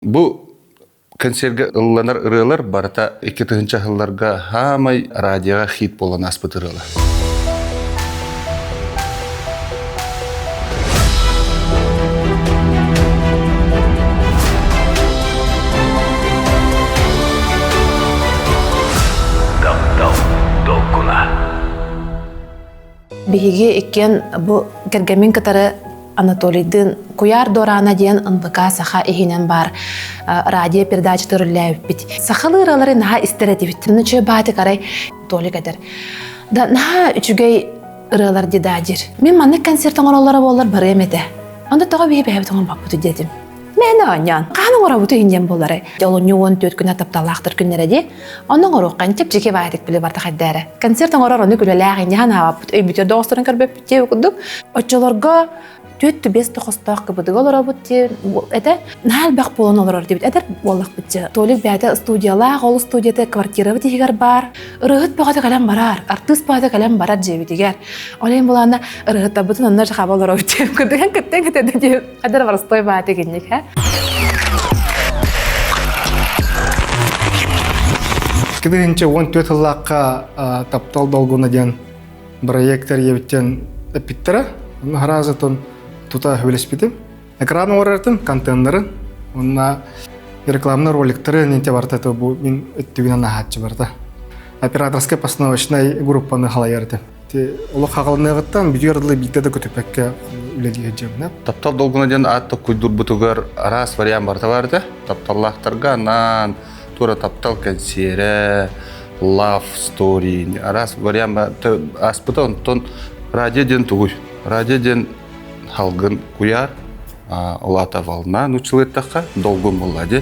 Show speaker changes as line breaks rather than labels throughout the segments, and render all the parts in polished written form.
Bu konserge ылланар ырылар барата 2000 жылларга хамай радиоға хит болған аспыт ырылы.
Биһиги иккен бу кергемин кытары Анатолийдин куяр дорана диен ындыка саха ихинен бар радио передача төрүлләбит. Сахалы ыралары наха истеретибит. Нуче бааты карай толик эдер. Да наха үчүгей ыралар дидадир. Мен манны концерттен оралары болар бары эмете. Онда тога бии бэбитон баппуту дедим. Мен онян. Каны орабуту инден болары. Жолуню 14 күнә тапталактыр күннәреди. Онун оруккан тип жеке баатык биле бар тахаддары. Концерттен орар оны күләләгин яна баппут. Өйбүтер досторун көрбөп бите кудук. Очолорго төт бес тохостак кыбыдыга олорабыт эте нал бак болон олорор дебит эдер боллак битче толик бәдә студияла гол студияда квартира битигер бар ырыгыт багата калам барар артист багата калам барар дебитигер олен буланда ырыгыт табытын аннар хаба олорор деп кыдыган кеттен кетеде деп кадер бар стой бааты кинник ха
Кидинче 14 жыллакка таптал долгуна ден проекттер ебиттен эпиттера харазатын тута велосипедим. Экран орартым, контейнеры. Онна рекламный роликтары ненте барта то бу мин өттүгүнөн нахатчы барта. Операторская постановочная группаны халаярды. Те улук хагалныгыттан бүйөрлы биттеде көтөпекке үлелиге жемне.
Таптал долгуна ден атты куйдур бутугар арас вариант барта барды. Тапталлахтарга нан тура таптал консере, love story. Арас вариант аспыта онтон радио ден тугуй. Радио ден халгын куяр, олата волна, нучылеттақа, долгун болады.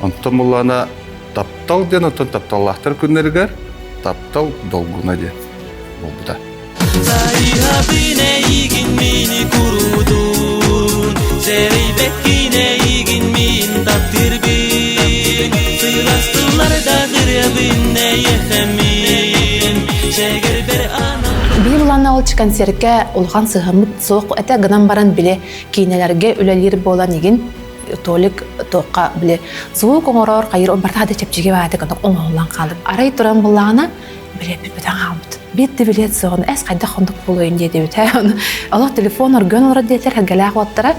Онтон болана таптал ден, онтон тапталлахтар күннергер, таптал долгуна ден. Ол бұда.
Бийбуланна олчы концертке улган сыгымыт соқ эте гынан баран биле кейнелерге үлелер болан еген толик тоққа биле суы коңорор кайыр он бартады чепчиге бааты гана оңолан калып арай туран буллагана биле битен калбыт битти билет соғын эс кайда хондук болойын деди бит алла телефон оргон олар дейлер галак ваттара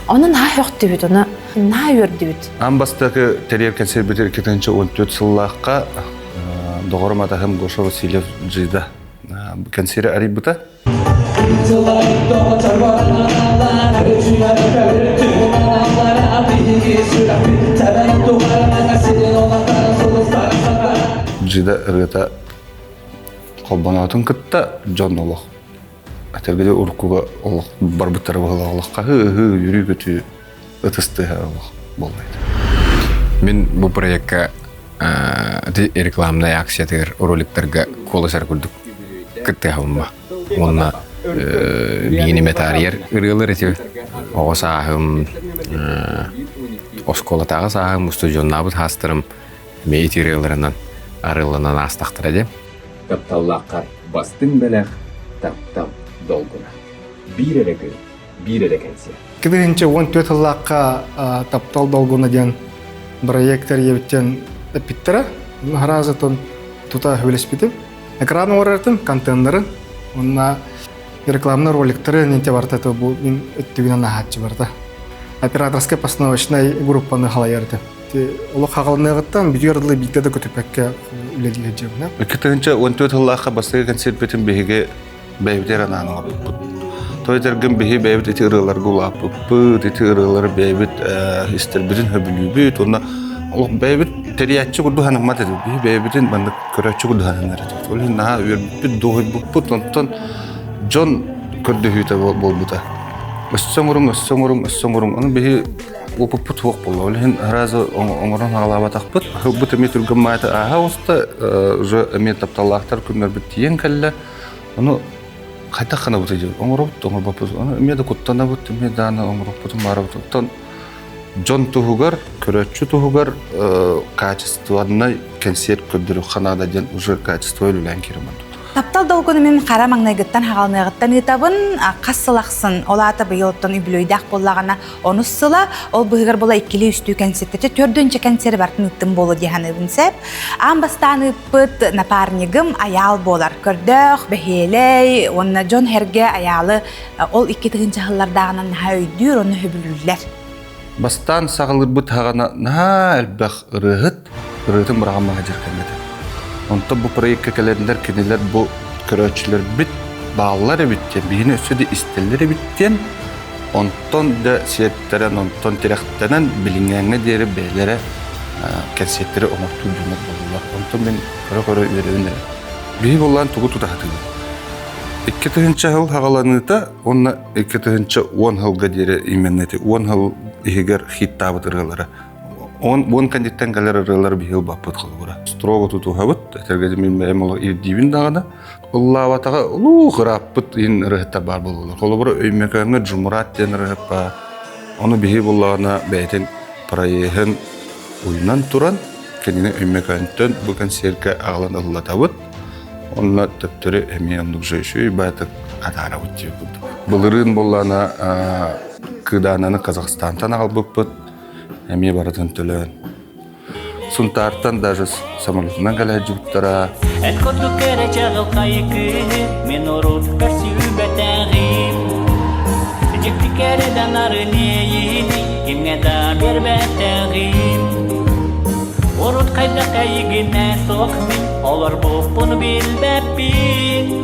onun ha yok dibit ona na yor dibit
Ambastaki teriyar konser biter 2014 жыллакка Doğurmada hem Goşa Vasilyev jıyda konseri arayıbıta. Jıyda ırgıta kolbanatın kıtta John Olaq. Atergede urkuga Olaq barbıtları Olaqqa yürü götü ıtısты Olaq bolmaydı.
Мен bu proyekka рекламная акциятыр роликтерге колосар күлдүк кытты хавма. Онна бийиниме тарьер ырылыр эти оосаахым осколатага саахым студионнабыт хастырым мейти ырылырынан арылынан астактыр эде.
Тапталлаккар бастың белек таптал долгуна. Биреде концерт.
Кидинче 14 жыллакка таптал долгуна ден проекттер ебиттен эпиттера харазатын тута велосипедим. Экран орартым, контейнеры. Онна рекламный роликтары ненте барта то бу мин өттүгүнөн нахатчы барта. Операторская постановочная группаны халаярды. Те улук хагалныгыттан бүйөрлы биттеде көтөпекке үлелиге жемне.
2014 жыллакка бастагы концерт бетин беге бейбитер ананы бут. Тойдергин беге бейбит эти ырылар гулап бут, эти ырылар бейбит истер бүтүн хөбүлүбүт. Онна улук бейбит терiyatçı kurdu hanım madde bir beybitin bandı köröççü kurdu hanımlar. Öyle naha bir doğu bu tonton John kurdu hüte bolbuta. Ösçömürüm onu bir o put vok bolu. Öyle razı onların halava takput. Bu temetul gümmayta aha usta je emet taptallahtar kunlar bitiyen kelle. Onu kayta kana butacı. Onur bapuz. Onu emet kuttana but emet dana onur bapuz marabut. Ton John Tuhugар, көрөччү Тухугар качествоны концерт көдүрү ханада ден уже качество үлүлөн кирман.
Таптал долгуну мен қара маңнайгыттан хағалныгыттан ытабын қассылақсын олата быйылыттан үбілөйдақ боллағана онуссыла ол бұғығыр бола иккелі үстүү концертте төрдөнче концерт бартын ыттым болу дияны үнсеп. Амбастан ыппыт напарнигым аял болар. Көрдөх, бәхелей, онна Джон Херге аялы ол икки тыгынча хыллардағынан наха өйдүр, оны хөбүлүллер.
Бастан сағылыр бұт хағана наға әлбәқ ұрығытын бұрағама ғажыркәмеді. Онта бұл проектке кәлеріндер кенелер бұл көрөчілер біт, бағалар біттен, бейіні өсөді істелері біттен, онтон да сиеттерен, онтон теректенен білінгенге дері бәйлері кәнсеттері оңақту дүнер болулар. Онтон мен көрі үйереліндер. Бейі болған тұғы тұтағатығы. 2-тігінші хыл хағаланыда, онна 2-тігінші 10 хылға дері именнеті, 10 хыл егер хиттабыт ырғалары. 10 кандидаттан кәлер ырғалары бейіл баппыт қылғыра. Строго тұтуға бұт, әтергеді мен мәйім олы ердейбін дағына. Ұллаватаға ұлу ғыраппыт ең ырғыттар бар болулар. Қолы бұра өймекәңі жұмұрат ден ырғыппа. Оны бейі болағына бәйтін парайығын ойынан тұран, кәнені өймекәңтен бұл концертке ағылан ұллатабыт. Онна төптөрі әме ондық жөйші бәйтік атара өтте бұд. Бұлырын болағына кыдананы Қазақстантан ағыл бұппыт, әме баратын төлін. Сұнтартан даже самолетынан кәлі жүбіттара.
Әткотлу кәрі жағыл қайықы, мен ұрып кәрсі үбәтәғим. Жүкті кәріден ары нейіні, кемге да бербәтәғим. Орут қайда қайығына соқмын, олар бұппын білбәппін.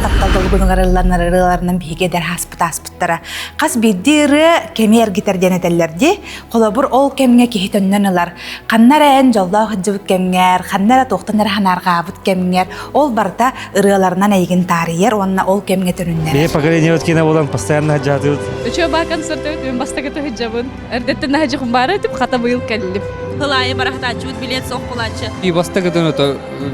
Таптал долгунун арыларынан биге дер хаспыт-аспыттара. Қас биддері кемер гитерден әтелерді, қолабыр ол кемге кехетөннен ылар. Қаннар ән жоллау хыджыбыт кемгер, қаннар тоқтанар ханарға бұт кемгер, ол барда ырыларынан әйгін тарыер, онна ол кемге төніннер.
Бе поколение өткені болан постоянно хаджаты өт.
Үчөө ба концерт өт, мен бастакеті хыджабын. Әрдеттен хаджықым бары өтіп, қата бұйыл кәліліп.
Хылайы барахта ачуд билет соқ болачы.
И бастакеті өт,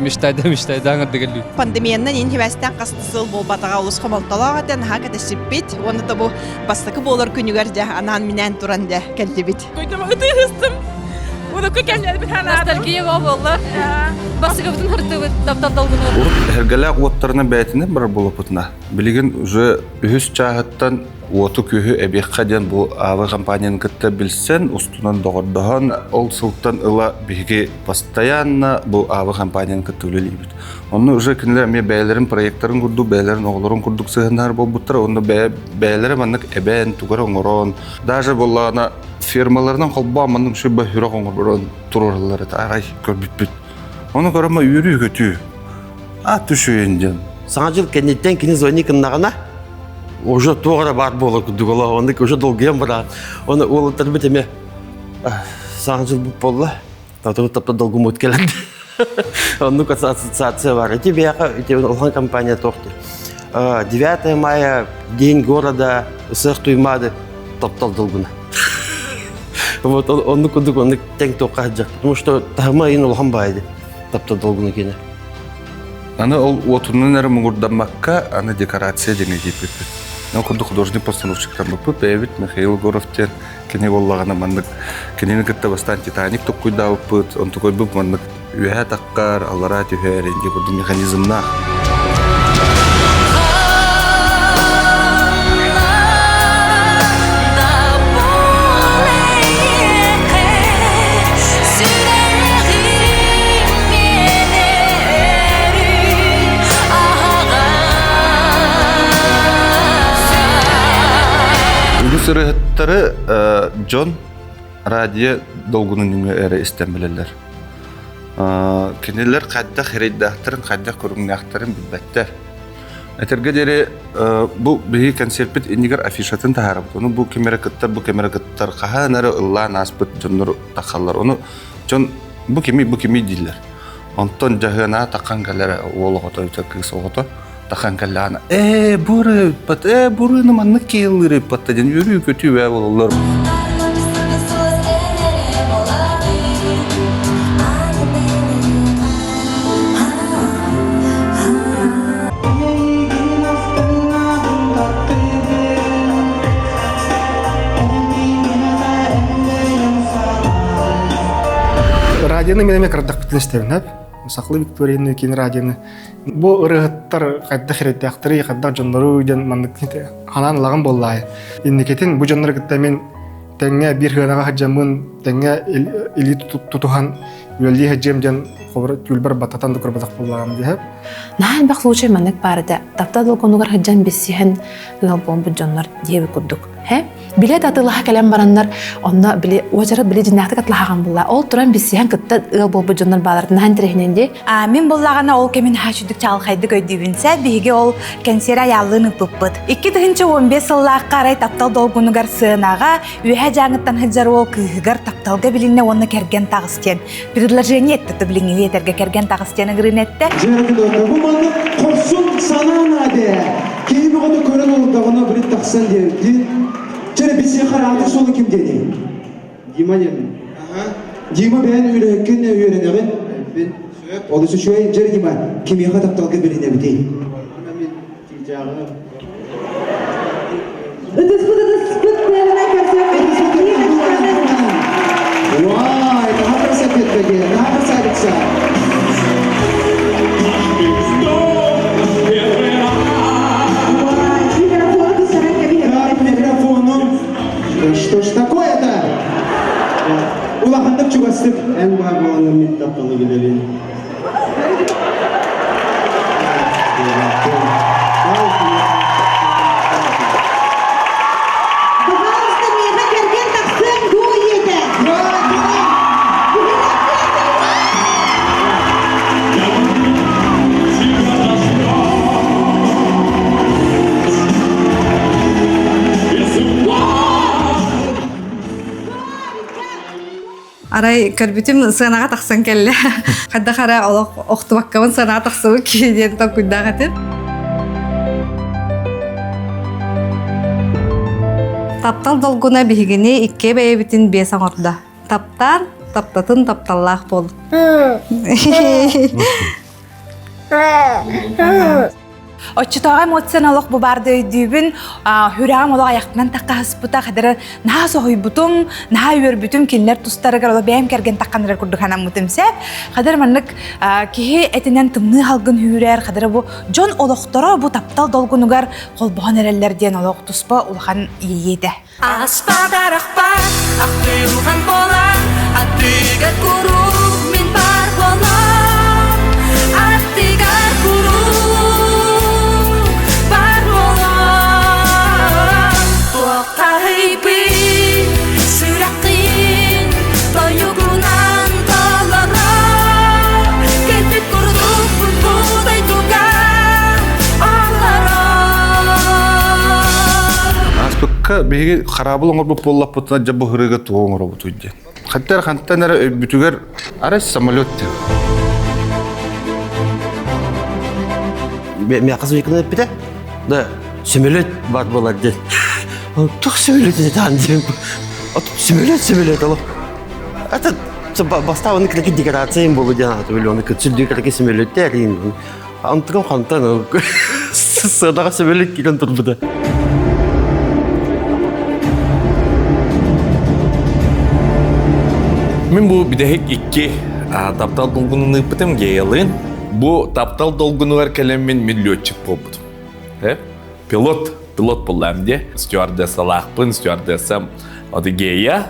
мечтайда аңырды
Пандемияннан инхевестен қастысыл бол батаға олыс қомалталағатен хақа тәсіппет. Оны да бұл бастакы болар күнігерде анан минен туранде кәлдебет.
Көйтім ұты ғыстым. Оны көкемлер бір хана адым. Ностальгия болы. Бастакы бұтын хырты бұт, таптал долгыны.
Урып әргәләк оттарына бәйтіне бір болып бұтына. Білеген уже үхіс чағыттан оту күйі әбекқа ден бұл авы компанияны күтті білсен, ұстынан доғырдығын, ол сылттан ұла бігі постоянно бұл авы компанияны күтті өлелейбіт. Оны уже күнілер әме бәйлерін проекттарын күрді, бәйлерін оғыларын күрдік сығындар бол бұттыр, оны бәйлері маннық әбән, түгір оңырын. Даже болағына фермаларынан қолба манның шөй бәхюрақ оңырын тұрғылар әті, ағай көрбіт-біт. Оны көріма үйрі көті, ат үшейінден.
Саңа жыл кәнеттен кені зойны кіннағына, уже тоғыра бар болы күдік ола, оны уже долгиен бара. Оны олықтар бітеме, саңа жыл бұп болы, тапта долгым өткелінді. Оны ассоциация бар. Эти бияқа, олған компания тоқты. 9 мая, день города, сық туймады, таптал долгына. Вот оны күдік, оны тәң тоққа жақ. Потому что тағыма ең олған байды, таптал долгына кені.
Аны ол отунun әрі мұңырданмаққа аны декорация дене кейпет. Аны күрді художник-постановщиктан бұпып, әйбіт Михаил Горовтен кене боллағана мандық. Кенені күтті бастан Титаник тоқ құйда ұппыт, он тұқой бұп мандық үйә таққар, аллара түйә әренге күрді механизмна. Сырыхыттары Джон радио долгунun әрі істен білелер. Кенелер қадда херейдақтарын, қадда көріңнақтарын білбәттер. Әтерге дәрі бұл бігі концертпет енігер афишатын тағарып. Оны бұл кемері кіттар қахан әрі ұллан аспыт Джонныр тақалар. Оны Джон бұл кеми дейлер. Онтон жағына таққан кәлері олығыта, өтеккіз оғыта. Тахан каллана. Буры наманны кейлері паттаден үрі көті вә болылар.
Радионы менеме кардақ бітін істеуін, Сақлы Викторияны кен радионы. Бу ырыгыттар кайда хиреттяктыры, кайда жоннору ден мандыкты анан лаган боллай. Инникетин бу жоннор кеттемен теңге бир ханага хаҗамын, теңге или тутухан юлли хаҗам ден хобар түлбер бататан да көрбәдәк буллаган дип.
Наһан бак случай маннык барда. Тапта дол конугар хаҗам бисиһен ыл бомбу жоннор диеп курдук. Билет атылаха калам бараннар, онна биле ожары биле жиннакты катлаган булла. Ол туран бисиһен кытта ыл бомбу жоннор балартынан тирехненде.
Мен боллагана ол кемин хашудук чалхайды көйдүбүнсә, биге ол кенсера яллыны пыппыт. 2015 елларга карай таптал долгунугар сынага, үһә жаңыттан хаҗар ол кыгар тапталга билине онна керген тагыстен. Предложение этте билине ветерге керген тагыстен гринетте.
Bu manlık korsun sana nade. Kimi bu kadar kören olup da bana bir taksan diye. Çere bir şey karardı solu kim dedi? Dima yani. Dima ben öyle gün öğrenelim. Ben olursa şöyle çere Dima kimi yakadap dalga birine bir değil. Ben ticaret. Ötüs nereye kaçıyor? Vay, daha da sepet peki. Daha da saydıksa. Что ж такое-то? Улахандык чугастык. En var olanın mittaptalı bilelim.
Арай көрбүтүм сынага таксан келле. Кадда кара олок октубаккабын сынага таксыбы кийден токуйдагатын. Таптал долгуна бигини икке бейбитин бесаң орда. Таптар, таптатын тапталлах бол.
Оччутага эмоционалык бу барды өйдүүбүн хүрагам ола аяктан такка хаспыта кадыр наа сохуйбутум наа үйөрбүтүм кинилер тустарыгар ола бэм керген такканырар курдуханам мутумсеп кадыр маннык кихи этинен тымны халгын хүрер кадыр бу жон олохторо бу таптал долгунугар колбогон эреллерден олох туспа улахан ийеде.
Аспадаракпа актыган бола аттыга куру мин бар бола аттыга куру
Беги харабыл оңор боп боллап бутна жабы хырыга туоңор бутуйден. Хаттар хантан ара бүтүгөр ара самолет.
Мен казыкны бите. Да, самолет бар болар ден. Тух самолет ден. Самолет ало. Это бастауны кеки декорация болу ден атып эле көчүлдү кеки самолет терин. Антын хантан садага самолет кирен турбуда.
Мен bu bidehek iki taptal dolgununu ıpıtım geyalın. Bu taptal dolgunular kalemin milyotçik popudum. Pilot bulam diye. Stewardessa laqpın, stewardessa adı geya.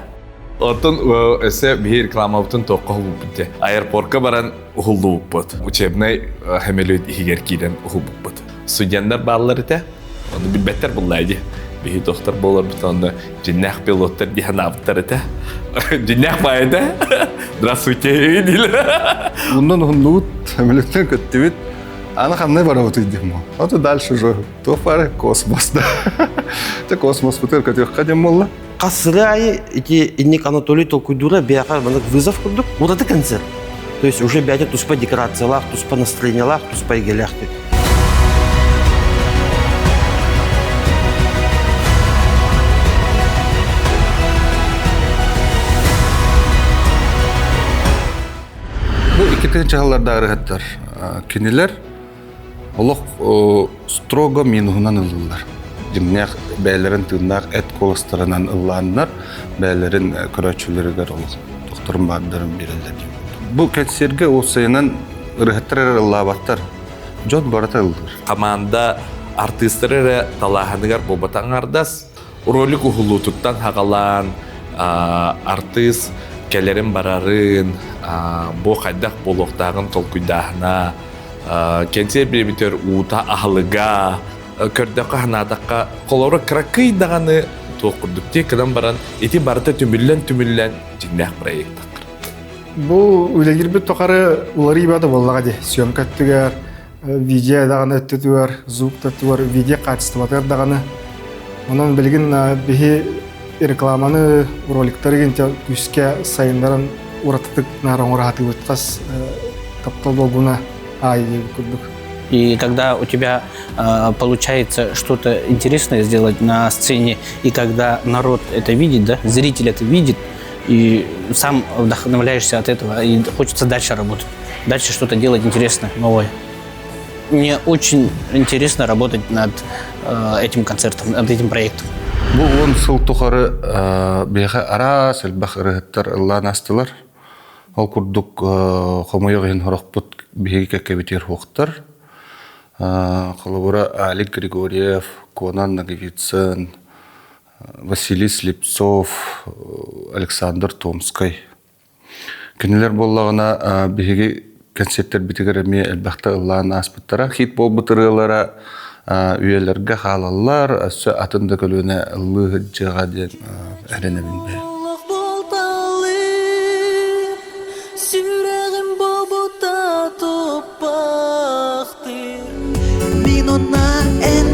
Otun öse bir reklama butun toqqa hubuput. Airportqa baran hubuput. Учебный хемелет игеркиден hubuput. Студенттер баллары те. Onu bir beter bullaydı. Bir doktor bolar butanda cinnak pilotlar dihanavtar te. Cinnak bayda. Здравствуйте, Дил.
Bundan hunlut хемелеттен көттүбүт. Аны кандай барабыт идим. Ото дальше же. То пара космоста. Те космос бутер көтөккө дем болла.
Касырай эти Ник Анатолий Токуйдура бияка мына вызов курдук. Вот это концерт. То есть уже бяте туспа декорациялар, туспа настроениялар, туспа игелях.
Bu 2-нче жылларда ырыгаттар. Кинилер олох строго минугунан ылдылар. Димнях бәйләрен тыннак эт колостарынан ылланнар, бәйләрен көрәчүләргә олох. Докторым бардырым бирелде. Бу концертке осыйнан ырыхтырыр ыллабаттар. Жон барата ылдыр.
Команда артисттары талаханыгар болбатан ардас ролик ухулутуттан хагалан артист келерин барарын бу кайдак болохтагын толкуйдахна кенсе бирбитер ута ахлыга көрдөккө ханадакка колору кракый даганы токурдукте кынан баран эти барата түмүллен жиңнак проект.
Бу үлегирбит токары улары ибады боллага де. Съемка түгөр, видео даганы өттүгөр, звук төтүгөр, видео качествотор даганы. Онан билген бихи рекламаны роликтары генте күскә сайындарын уратып нараңыраты өткәс таптал болгуна айы күрдүк.
И когда у тебя получается что-то интересное сделать на сцене, и когда народ это видит, да, зритель это видит, и сам вдохновляешься от этого, и хочется дальше работать, дальше что-то делать интересное, новое. Мне очень интересно работать над этим концертом, над этим проектом.
Бу он сыл тухары беха арас элбах ырыттар ыллан астылар. Ол курдук хомойогын хорокпут беги кекебитер хоктар. Колобура Олег Григорьев, Конан Наговицын, Василий Слепцов, Александр Томской. Кенелер боллагына беги концерттер битигереме элбахта ыллан аспыттара хит болбутырылара üyelerge halallar asya atında kölüne ıllı jıga den erene binbe.
Сүрегім болбута топақты Мен она эн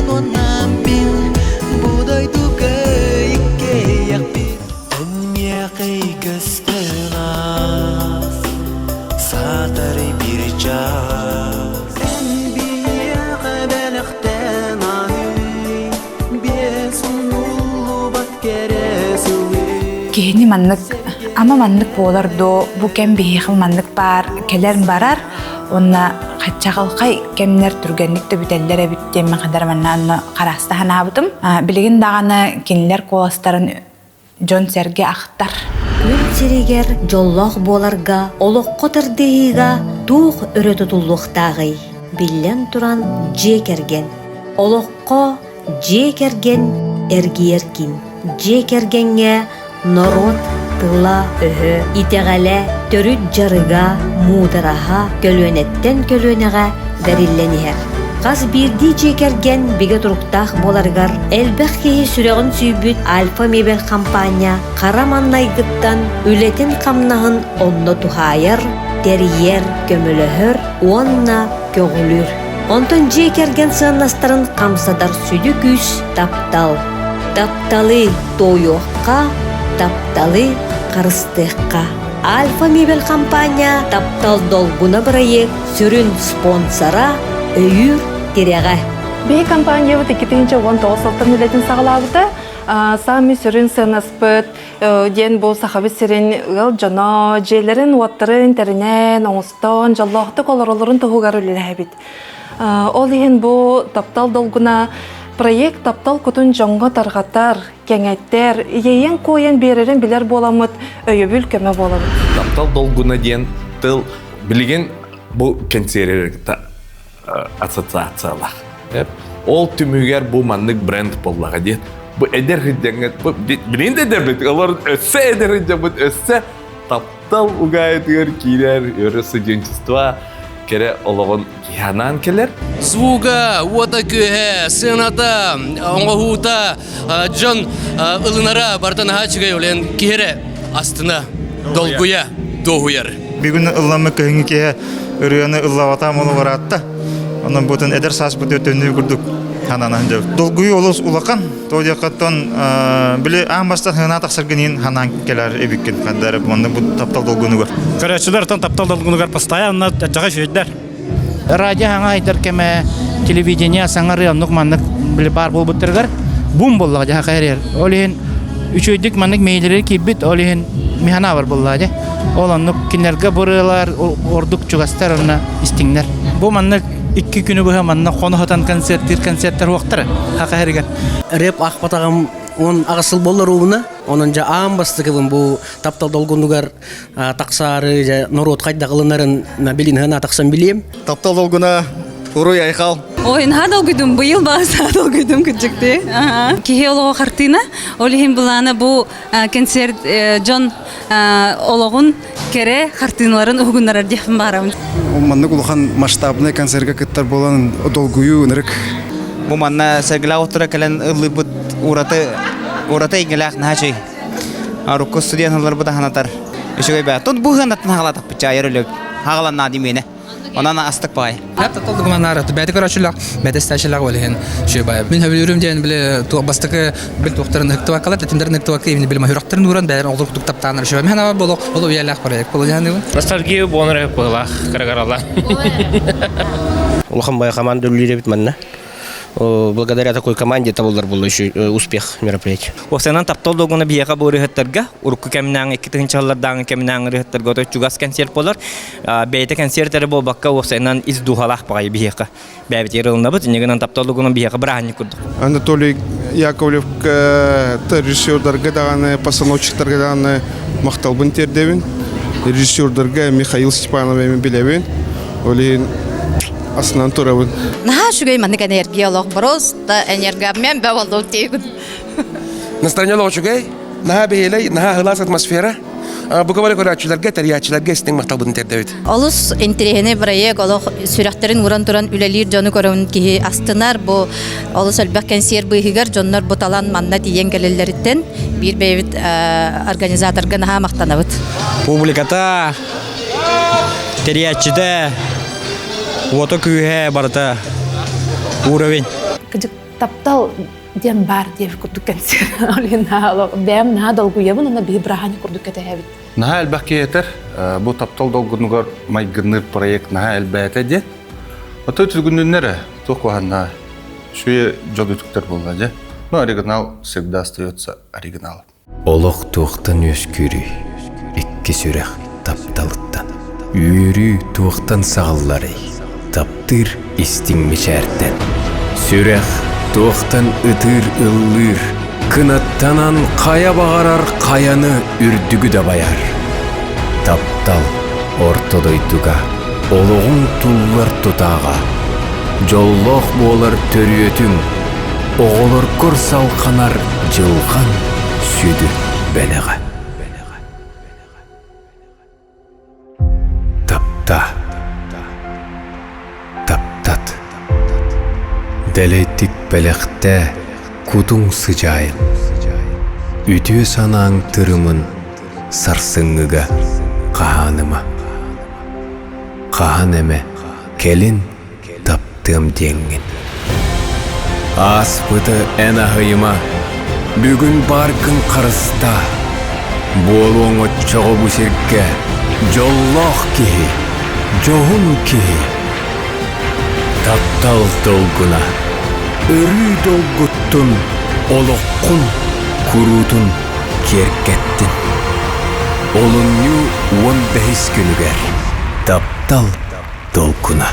она бил Будай тугай кеяк бил Өнмеқей көстіңаз Сатары бір час
Кehini manнык, ama manнык болар до, бу кем бейхил маннык бар, келер барар, онна каччагалкай кемнер түргенник төбүтеллер эбиттен мен кадар манна караста ханабытым. Билигин даганы кинилер коластарын жон серге ахтар.
Үн серегер жоллох боларга, олоққо тырдыйга, тух өрөтүтуллуктагы. Биллен туран же керген. Олоққо же керген, эргиеркин. Же кергенге народ тыла өһө итегале төрүт жарыга мудараха көлөнеттен көлөнега берилленер. Газ бирди жекерген биге туруктах боларгар элбэх кеһи сүрөгүн сүйбүт Альфа Мебель компания караманнайгыттан үлетин камнагын онно тухайыр терьер көмөлөһөр уонна көгүлүр. Онтон жекерген сыаннастарын камсадар сүдү күс таптал. Тапталы тоёкка, тапталы карыстыкка. Альфа Мебель компания таптал долгуна проект сүрүн спонсора өйүр тереге.
Бей компания вот 2019 үлетін сағалабыды. Сами сүрін сынаспыт, ден бұл сақабы сирен ғыл жана, жейлерін, уаттырын, терінен, оңыстан, жаллақты колороларын тұғығар өлілі әбіт. Ол еген бұл таптал долгуна проект таптал күтін жаңға тарғаттар, кеңеттер, ейен қойын берерін білер боламыд, өйебіл көмі боламыд.
Таптал долгуна ден тыл білген бұл концерттер ассоциациялар. Ол түмігер бұл маннык бренд боллаға ден. Бұл әдер хиддеңет, білін де дәбіт, олар өссе әдер хиддеңет, өссе таптал ұғайытығыр кейлер, өрі студенчества, кере олығын киянан келер.
Звуга, уата көе, сыната, оңғауыта, жон ылынара бартанаға чыгай олен кере астына долгуя доғуяр.
Бүгін ылламы көңі кеге үріяны ыллавата молы баратта. Onun bütün eder sas bu dötünü gördük hananında. Dolguyu olus ulakan, toyakatan bile ahmastan hana taksırgının hanan keler ebikin kadar bunu bu taptal dolgunu gör.
Kardeşler tan taptal dolgunu gör постоянно jaga şeyler.
Radyo hanga eder keme televizyenya sangar yanlık manlık bile bar bol butırgar. Bum bolla jaga kayır. Olihin üçüydük manlık meyleri ki bit olihin mihana var bolla ja. Olanlık kinlerge borular orduk çugastar ona istingler. Bu manlık 2 күнү быһа манна хонохотан концерттер уактар хакаһырыган.
Реп ахпатагам он агасыл боллар уна, онун жа амбастыгым бу таптал долгунугар таксары жа народ кайда кылынарын билин хана таксан билем.
Таптал долгуна уруй айхал.
Ой, надо гудум быйыл баса гудум күчүктү. Кихе олого картина, олихин булана бу концерт Джон ологун кере картиналарын угуннарар деп барам.
Манны улахан масштабный концертка кыттар болан долгую нырык.
Бу манна сергила отура келен ылыбыт урата игелак нахачы. Арукко студентлар буда ханатар. Ишегей ба. Тут бу ханатан хагалатак бича ярылык. Хагаланна димене. Онан астык бай.
Хәтта толдык манараты бәдик арачылак, бәдестәчелак болен шөбай. Мин хәбилүрем дигән биле бастыкы бил токтарын хыктыва калат, тендерны хыктыва кыйны биле махурактырын уран бәр олдыр туктап тааныр шөбай. Мен ана боло уялак проект боло яны.
Ностальгия боныр булах, карагаралар. Улхан бай команда үллере бит манна. Благодаря такой команде табылдар был еще успех мероприятия.
Осынан таптал долгуна бияка бу рыхаттарга, урукку кемнәң 2-нче еллардан кемнәң рыхаттарга то чугас концерт булар. Бәйте концертлары бу бакка осынан из духалах пагай бияка. Бәйте ярылна бит, нигәнән таптал долгуна бияка браһан курды.
Анатолий Яковлев режиссердарга даганы, постановщиктарга даганы макталбын тердебин. Режиссердарга Михаил Степанов билебин. Олин Аснан турабын.
Наха шугай маннык энергиялык просто энергиямен бавалдык тегүн.
Настроение шугай, наха бейлей, наха хылас атмосфера. Бугавали көрәчүләргә, тәриячләргә стең макталбын тердебит.
Олус интерене проект олох сүрәхтерин уран туран үлелир жону көрөн ки астынар бу олус албак концерт быйгар жоннор буталан манна диен келеллерден бир бейбит организаторга наха мактанабыт.
Публиката терячиде вот окуе барта уровень.
Таптал дем бар деп курдук концерт. Олина бем на долгуя буна на бибрахани курдук кетебит.
Наха элбакиетер бу таптал долгунугар майгыныр проект наха элбәте де. Ото түгүннәре токуганна шуе жодутуктар болду же. Но оригинал всегда остается оригинал.
Олох туктан өскүрү. Икки сүрәк тапталыттан. Үйрү туктан сагаллары. Таптыр истиң мешәртен. Сүрәк туктан ытыр ыллыр. Кынаттанан кая багарар каяны үрдүгү да баяр. Таптал ортодойтуга, ологун туллар тутага. Жоллох болар төрүөтүң, оголор кор салканар жылган сүдү бенега. Тапта. Таптат. Делетик белекте кутуң сыжайын. Үтүө санаң тырымын сарсыңыга кааныма. Каан эме келин таптым деңин. Аспыты эна хыйыма бүгүн баркын карыста. Болуң отчого бусирге жоллох кихи, жогун кихи. Таптал долгуна өрү долгуттун, олоккун, курутун керкеттин. Олунню 15 күнүгер таптал долгуна.